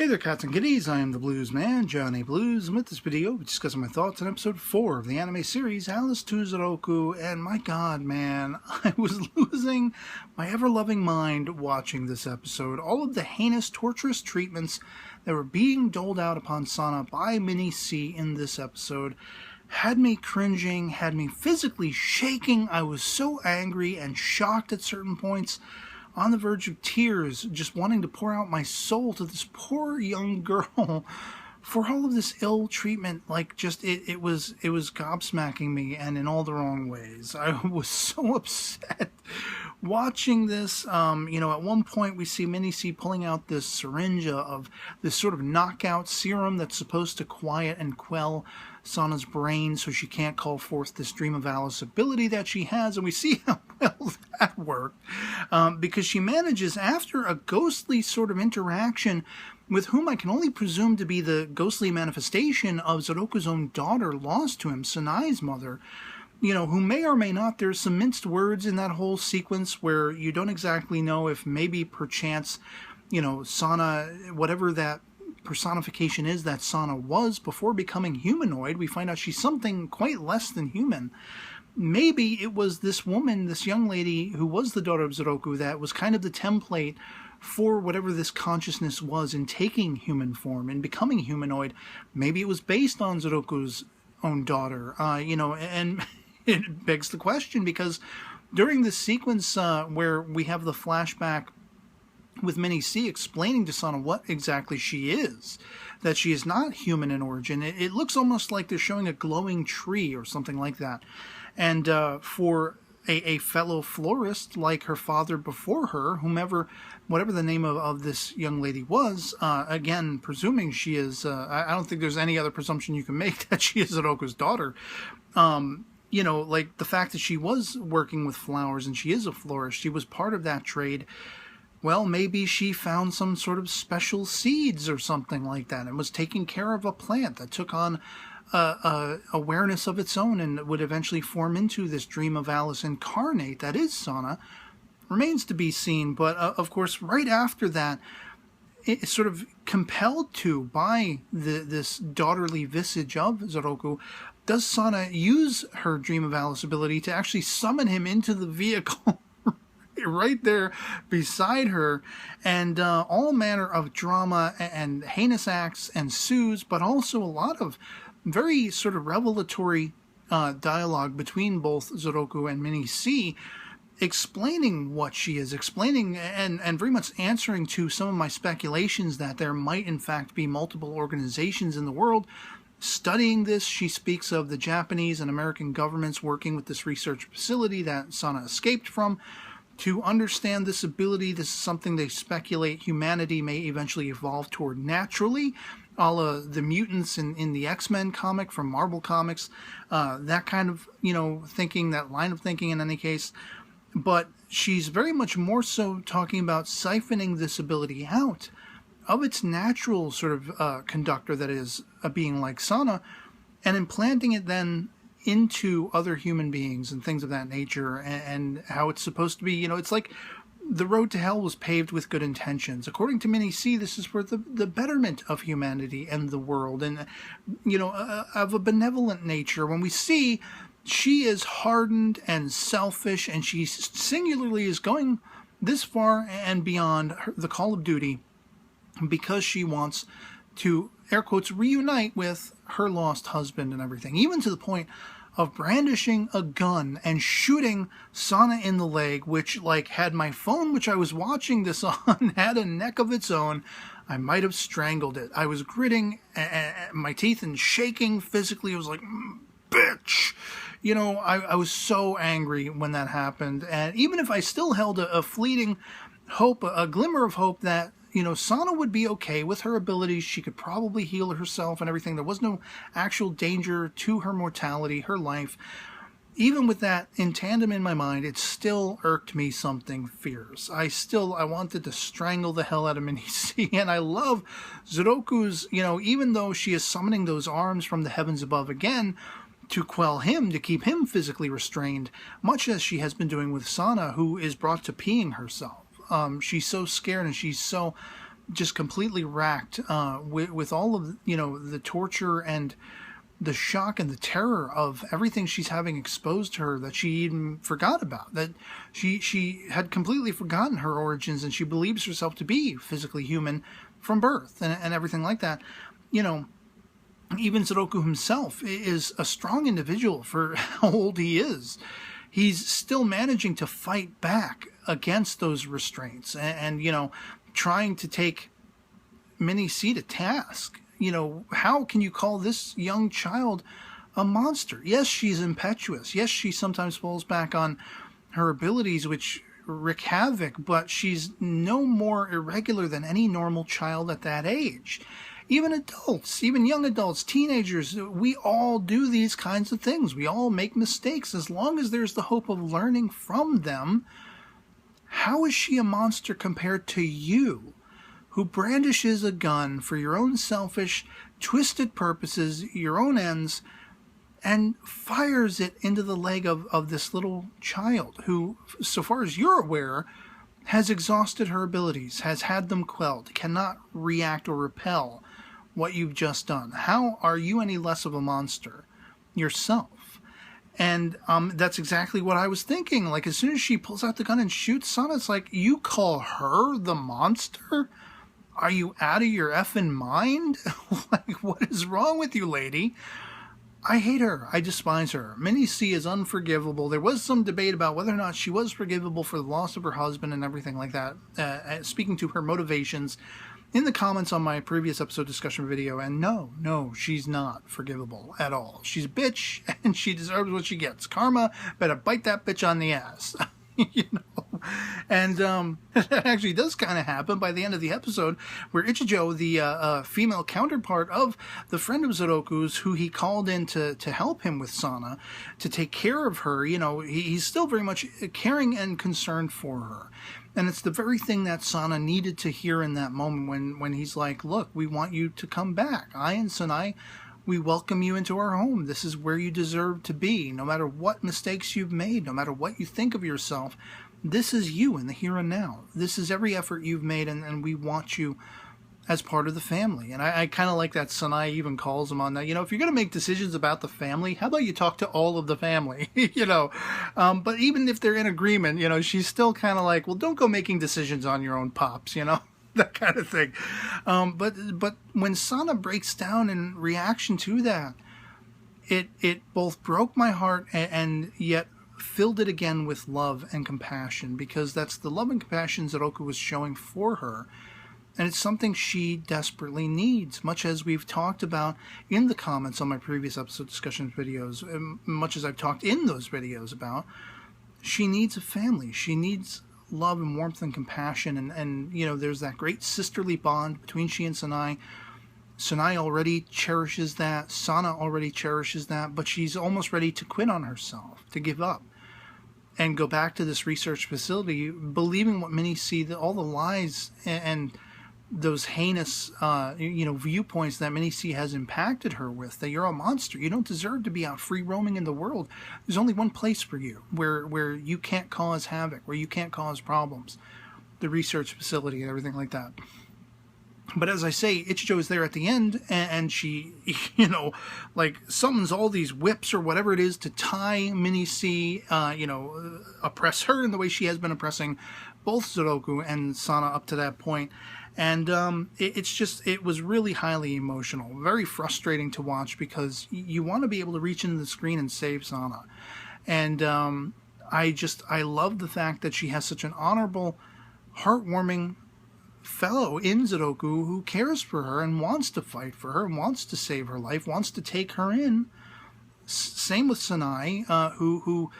Hey there, cats and kitties. I am the Blues Man, Johnny Blues, and with this video, we're discussing my thoughts on episode 4 of the anime series, Alice to Zouroku, and my god, man, I was losing my ever-loving mind watching this episode. All of the heinous, torturous treatments that were being doled out upon Sana by Mini C in this episode had me cringing, had me physically shaking. I was so angry and shocked at certain points, on the verge of tears, just wanting to pour out my soul to this poor young girl for all of this ill treatment. Like, just, it was gobsmacking me, and in all the wrong ways. I was so upset watching this. At one point we see Mini C pulling out this syringe of this sort of knockout serum that's supposed to quiet and quell Sana's brain so she can't call forth this Dream of Alice ability that she has, and we see how well that worked, because she manages, after a ghostly sort of interaction with whom I can only presume to be the ghostly manifestation of Zouroku's own daughter lost to him, Sanai's mother, who may or may not, there's some minced words in that whole sequence where you don't exactly know if maybe perchance, Sana, whatever that personification is that Sana was before becoming humanoid, we find out she's something quite less than human. Maybe it was this woman, this young lady who was the daughter of Zouroku, that was kind of the template for whatever this consciousness was in taking human form and becoming humanoid. Maybe it was based on Zouroku's own daughter, and it begs the question, because during this sequence where we have the flashback with Mini C explaining to Sana what exactly she is, that she is not human in origin, it looks almost like they're showing a glowing tree or something like that. And for a fellow florist like her father before her, whatever the name of this young lady was, again, presuming she is, I don't think there's any other presumption you can make that she is Zouroku's daughter. Like the fact that she was working with flowers and she is a florist, she was part of that trade. Well, maybe she found some sort of special seeds or something like that and was taking care of a plant that took on awareness of its own and would eventually form into this Dream of Alice incarnate that is Sana. Remains to be seen, but of course right after that, it's sort of compelled to by this daughterly visage of Zouroku, does Sana use her Dream of Alice ability to actually summon him into the vehicle right there beside her, and all manner of drama and heinous acts ensues, but also a lot of very sort of revelatory dialogue between both Zouroku and Mini C, explaining what she is, explaining and very much answering to some of my speculations that there might in fact be multiple organizations in the world studying this. She speaks of the Japanese and American governments working with this research facility that Sana escaped from to understand this ability. This is something they speculate humanity may eventually evolve toward naturally, a la the mutants in the X-Men comic from Marvel Comics, that kind of, thinking, that line of thinking in any case. But she's very much more so talking about siphoning this ability out of its natural sort of conductor, that is a being like Sana, and implanting it then into other human beings and things of that nature, and how it's supposed to be, it's like the road to hell was paved with good intentions. According to Mini C, this is for the betterment of humanity and the world, and, of a benevolent nature. When we see she is hardened and selfish, and she singularly is going this far and beyond the call of duty because she wants to, air quotes, reunite with her lost husband and everything, even to the point of brandishing a gun and shooting Sana in the leg, which, like, had my phone, which I was watching this on, had a neck of its own, I might have strangled it. I was gritting my teeth and shaking physically. I was like, bitch! I was so angry when that happened. And even if I still held a fleeting hope, a glimmer of hope that, Sana would be okay with her abilities, she could probably heal herself and everything, there was no actual danger to her mortality, her life. Even with that in tandem in my mind, it still irked me something fierce. I wanted to strangle the hell out of Mini C, and I love Zouroku's, even though she is summoning those arms from the heavens above again to quell him, to keep him physically restrained, much as she has been doing with Sana, who is brought to peeing herself. She's so scared and she's so just completely racked with all of, the torture and the shock and the terror of everything she's having exposed to her that she even forgot about, that she had completely forgotten her origins, and she believes herself to be physically human from birth and everything like that. Even Zouroku himself is a strong individual for how old he is. He's still managing to fight back against those restraints and trying to take Minnie C to task. How can you call this young child a monster? Yes, she's impetuous. Yes, she sometimes falls back on her abilities, which wreak havoc, but she's no more irregular than any normal child at that age. Even adults, even young adults, teenagers, we all do these kinds of things. We all make mistakes. As long as there's the hope of learning from them, how is she a monster compared to you, who brandishes a gun for your own selfish, twisted purposes, your own ends, and fires it into the leg of this little child who, so far as you're aware, has exhausted her abilities, has had them quelled, cannot react or repel what you've just done? How are you any less of a monster yourself? And that's exactly what I was thinking. Like, as soon as she pulls out the gun and shoots Sana, it's like, you call her the monster? Are you out of your effing mind? Like, what is wrong with you, lady? I hate her. I despise her. Minnie C is unforgivable. There was some debate about whether or not she was forgivable for the loss of her husband and everything like that. Speaking to her motivations in the comments on my previous episode discussion video, and no, she's not forgivable at all. She's a bitch, and she deserves what she gets. Karma better bite that bitch on the ass. And it actually does kind of happen by the end of the episode, where Ichijo, the female counterpart of the friend of Zouroku's, who he called in to help him with Sana, to take care of her, he's still very much caring and concerned for her. And it's the very thing that Sana needed to hear in that moment when he's like, look, we want you to come back. I and Sanai, we welcome you into our home. This is where you deserve to be. No matter what mistakes you've made, no matter what you think of yourself, this is you in the here and now. This is every effort you've made, and we want you as part of the family. And I kind of like that Sanai even calls him on that. If you're going to make decisions about the family, how about you talk to all of the family? But even if they're in agreement, she's still kind of like, well, don't go making decisions on your own, pops, that kind of thing. But when Sana breaks down in reaction to that, it both broke my heart and yet filled it again with love and compassion, because that's the love and compassion Zouroku was showing for her. And it's something she desperately needs, much as we've talked about in the comments on my previous episode discussion videos, much as I've talked in those videos about. She needs a family. She needs love and warmth and compassion. And there's that great sisterly bond between she and Sanai. Sanai already cherishes that. Sana already cherishes that. But she's almost ready to quit on herself, to give up, and go back to this research facility, believing what many see, all the lies and those heinous, viewpoints that Minnie C has impacted her with, that you're a monster. You don't deserve to be out free roaming in the world. There's only one place for you where you can't cause havoc, where you can't cause problems. The research facility and everything like that. But as I say, Ichijo is there at the end, and she, summons all these whips or whatever it is to tie Minnie C, oppress her in the way she has been oppressing both Zouroku and Sana up to that point. And it was really highly emotional, very frustrating to watch, because you want to be able to reach into the screen and save Sana. And I love the fact that she has such an honorable, heartwarming fellow in Zouroku who cares for her and wants to fight for her and wants to save her life, wants to take her in. Same with Sanai, who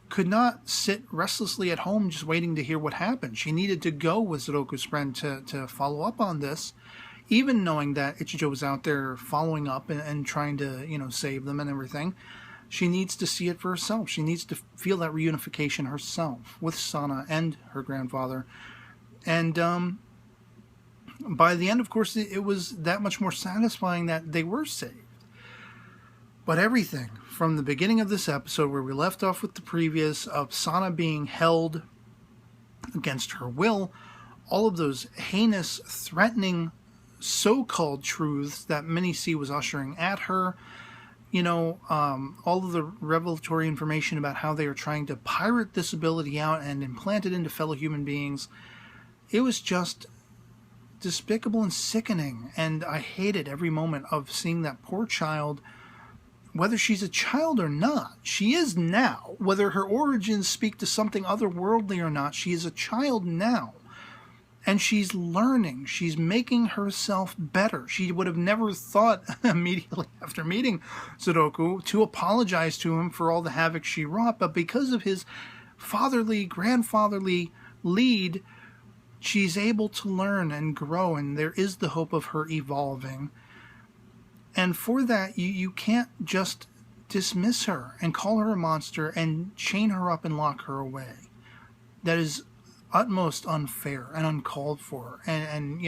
could not sit restlessly at home just waiting to hear what happened. She needed to go with Zouroku's friend to follow up on this, even knowing that Ichijo was out there following up and trying to, save them and everything. She needs to see it for herself. She needs to feel that reunification herself with Sana and her grandfather. And by the end, of course, it was that much more satisfying that they were saved. But everything from the beginning of this episode, where we left off with the previous, of Sana being held against her will, all of those heinous, threatening, so-called truths that many see was ushering at her. All of the revelatory information about how they are trying to pirate this ability out and implant it into fellow human beings. It was just despicable and sickening, and I hated every moment of seeing that poor child, whether she's a child or not. She is now. Whether her origins speak to something otherworldly or not, she is a child now. And she's learning. She's making herself better. She would have never thought immediately after meeting Zouroku to apologize to him for all the havoc she wrought. But because of his fatherly, grandfatherly lead, she's able to learn and grow. And there is the hope of her evolving. And for that, you can't just dismiss her and call her a monster and chain her up and lock her away. That is utmost unfair and uncalled for. And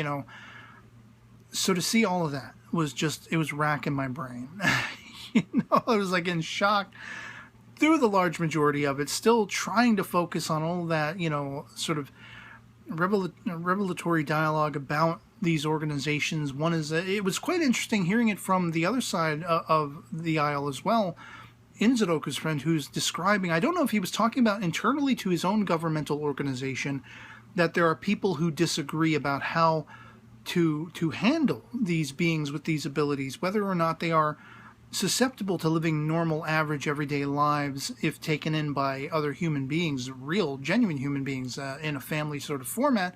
so to see all of that was just, it was racking my brain. I was like in shock through the large majority of it, still trying to focus on all that, sort of revelatory dialogue about these organizations. One is, it was quite interesting hearing it from the other side of the aisle as well, in Zouroku's friend, who's describing, I don't know if he was talking about internally to his own governmental organization, that there are people who disagree about how to handle these beings with these abilities, whether or not they are susceptible to living normal, average, everyday lives if taken in by other human beings, real, genuine human beings in a family sort of format,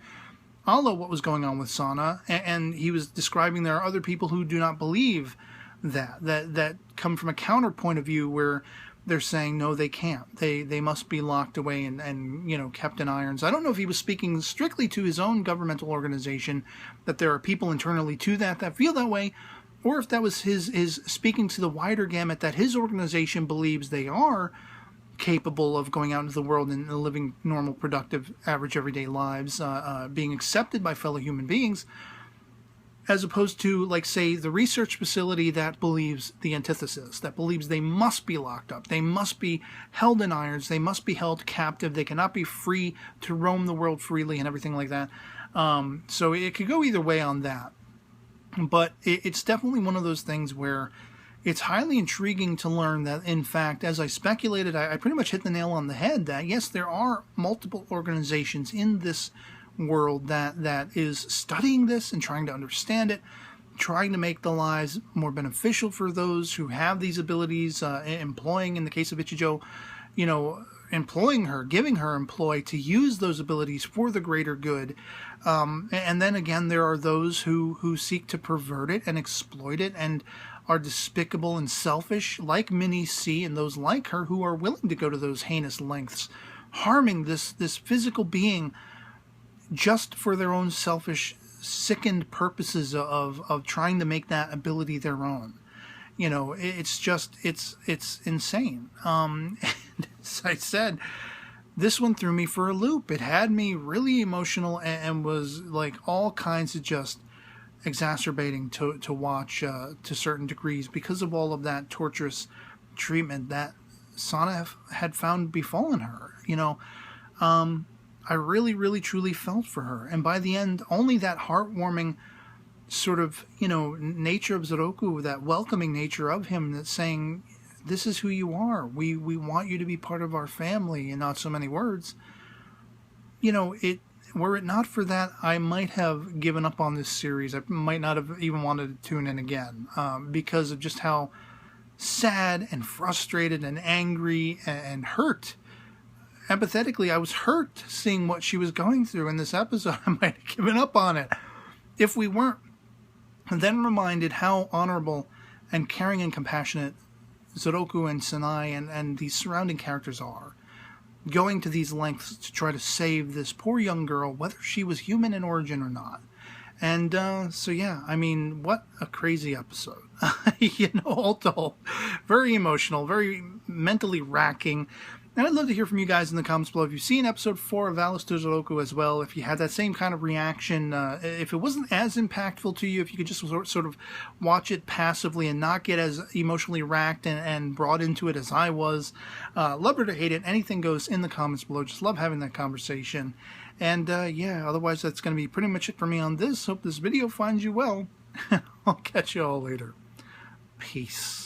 a la what was going on with Sana. And he was describing there are other people who do not believe that come from a counterpoint of view where they're saying, no, they can't. They must be locked away and kept in irons. I don't know if he was speaking strictly to his own governmental organization, that there are people internally to that feel that way, or if that was his speaking to the wider gamut that his organization believes they are capable of going out into the world and living normal, productive, average, everyday lives, being accepted by fellow human beings, as opposed to, like, say, the research facility that believes the antithesis, that believes they must be locked up, they must be held in irons, they must be held captive, they cannot be free to roam the world freely and everything like that. So it could go either way on that. But it's definitely one of those things where it's highly intriguing to learn that, in fact, as I speculated, I pretty much hit the nail on the head, that, yes, there are multiple organizations in this world that is studying this and trying to understand it, trying to make the lives more beneficial for those who have these abilities, employing, in the case of Ichijo, employing her, giving her employ to use those abilities for the greater good. And then again, there are those who seek to pervert it and exploit it and are despicable and selfish, like Minnie C and those like her, who are willing to go to those heinous lengths, harming this physical being just for their own selfish, sickened purposes of trying to make that ability their own. It's just, it's insane. And as I said, this one threw me for a loop. It had me really emotional and was like all kinds of just exacerbating to watch to certain degrees because of all of that torturous treatment that Sana had found befallen her. I really, really, truly felt for her. And by the end, only that heartwarming sort of, nature of Zouroku, that welcoming nature of him that's saying, this is who you are. We want you to be part of our family, in not so many words. Were it not for that, I might have given up on this series. I might not have even wanted to tune in again because of just how sad and frustrated and angry and hurt. Empathetically, I was hurt seeing what she was going through in this episode. I might have given up on it if we weren't then reminded how honorable and caring and compassionate Zouroku and Sanai and these surrounding characters are, going to these lengths to try to save this poor young girl, whether she was human in origin or not. And so yeah, I mean, what a crazy episode. All told, very emotional, very mentally racking. And I'd love to hear from you guys in the comments below. If you've seen episode 4 of Aris to Zouroku as well, if you had that same kind of reaction, if it wasn't as impactful to you, if you could just sort of watch it passively and not get as emotionally racked and brought into it as I was. Love it or hate it, anything goes in the comments below. Just love having that conversation. And yeah, otherwise that's going to be pretty much it for me on this. Hope this video finds you well. I'll catch you all later. Peace.